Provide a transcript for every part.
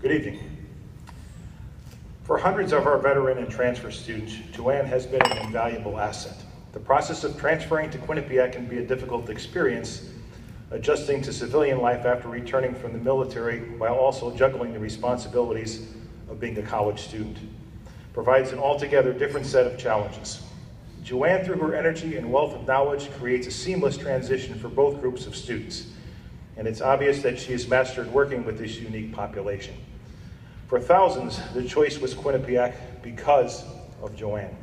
Good evening. For hundreds of our veteran and transfer students, Joanne has been an invaluable asset. The process of transferring to Quinnipiac can be a difficult experience, adjusting to civilian life after returning from the military while also juggling the responsibilities of being a college student. Provides an altogether different set of challenges. Joanne, through her energy and wealth of knowledge, creates a seamless transition for both groups of students. And it's obvious that she has mastered working with this unique population. For thousands, the choice was Quinnipiac because of Joanne.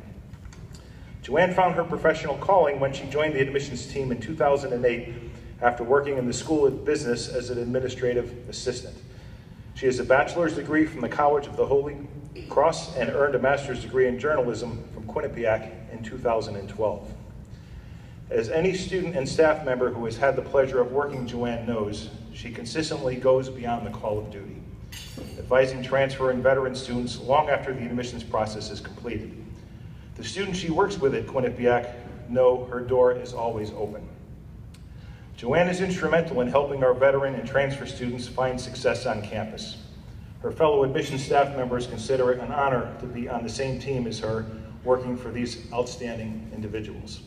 Joanne found her professional calling when she joined the admissions team in 2008 after working in the School of Business as an administrative assistant. She has a bachelor's degree from the College of the Holy Cross and earned a master's degree in journalism from Quinnipiac in 2012. As any student and staff member who has had the pleasure of working Joanne knows, she consistently goes beyond the call of duty, advising transfer and veteran students long after the admissions process is completed. The students she works with at Quinnipiac know her door is always open. Joanne is instrumental in helping our veteran and transfer students find success on campus. Her fellow admissions staff members consider it an honor to be on the same team as her, working for these outstanding individuals.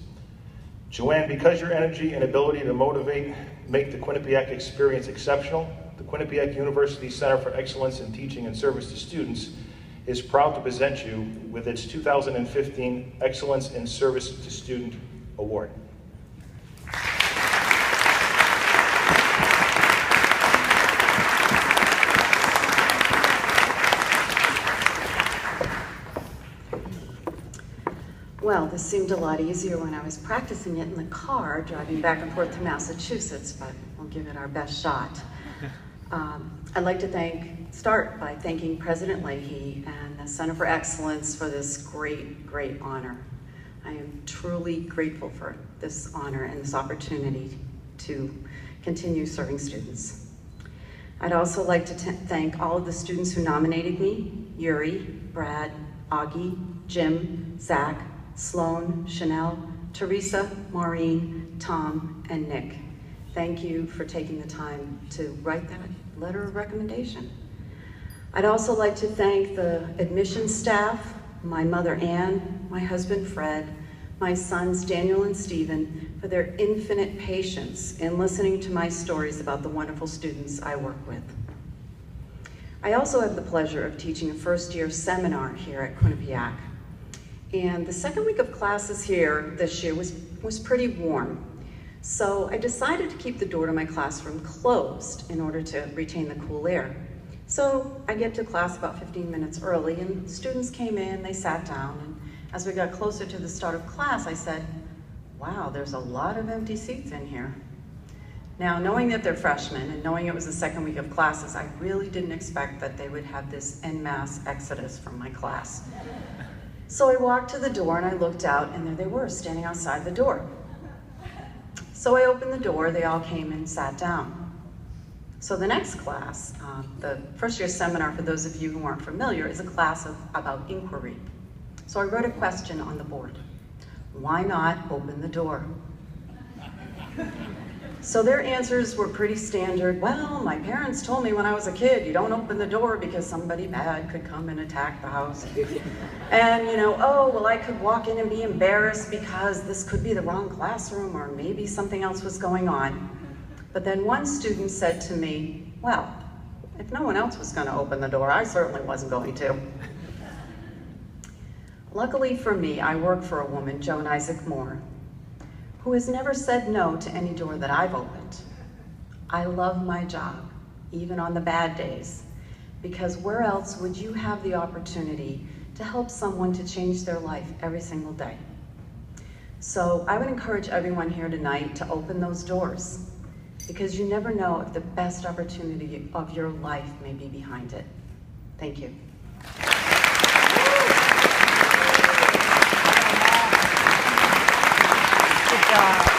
Joanne, because your energy and ability to motivate make the Quinnipiac experience exceptional, the Quinnipiac University Center for Excellence in Teaching and Service to Students is proud to present you with its 2015 Excellence in Service to Student Award. Well, this seemed a lot easier when I was practicing it in the car, driving back and forth to Massachusetts, but we'll give it our best shot. I'd like to start by thanking President Leahy and the Center for Excellence for this great honor. I am truly grateful for this honor and this opportunity to continue serving students. I'd also like to thank all of the students who nominated me: Yuri, Brad, Augie, Jim, Zach, Sloan, Chanel, Teresa, Maureen, Tom, and Nick. Thank you for taking the time to write that letter of recommendation. I'd also like to thank the admissions staff, my mother Ann, my husband Fred, my sons Daniel and Stephen for their infinite patience in listening to my stories about the wonderful students I work with. I also have the pleasure of teaching a first-year seminar here at Quinnipiac. And the second week of classes here this year was pretty warm. So I decided to keep the door to my classroom closed in order to retain the cool air. So I get to class about 15 minutes early, and students came in, they sat down, and as we got closer to the start of class, I said, wow, there's a lot of empty seats in here. Now, knowing that they're freshmen and knowing it was the second week of classes, I really didn't expect that they would have this en masse exodus from my class. So I walked to the door and I looked out, and there they were, standing outside the door. So I opened the door, they all came and sat down. So the next class, the first year seminar, for those of you who aren't familiar, is a class about inquiry. So I wrote a question on the board: why not open the door? So their answers were pretty standard. Well, my parents told me when I was a kid, you don't open the door because somebody bad could come and attack the house. And oh, well, I could walk in and be embarrassed because this could be the wrong classroom, or maybe something else was going on. But then one student said to me, well, if no one else was going to open the door, I certainly wasn't going to. Luckily for me, I work for a woman, Joan Isaac Moore, who has never said no to any door that I've opened. I love my job, even on the bad days, because where else would you have the opportunity to help someone to change their life every single day? So I would encourage everyone here tonight to open those doors, because you never know if the best opportunity of your life may be behind it. Thank you. Good job.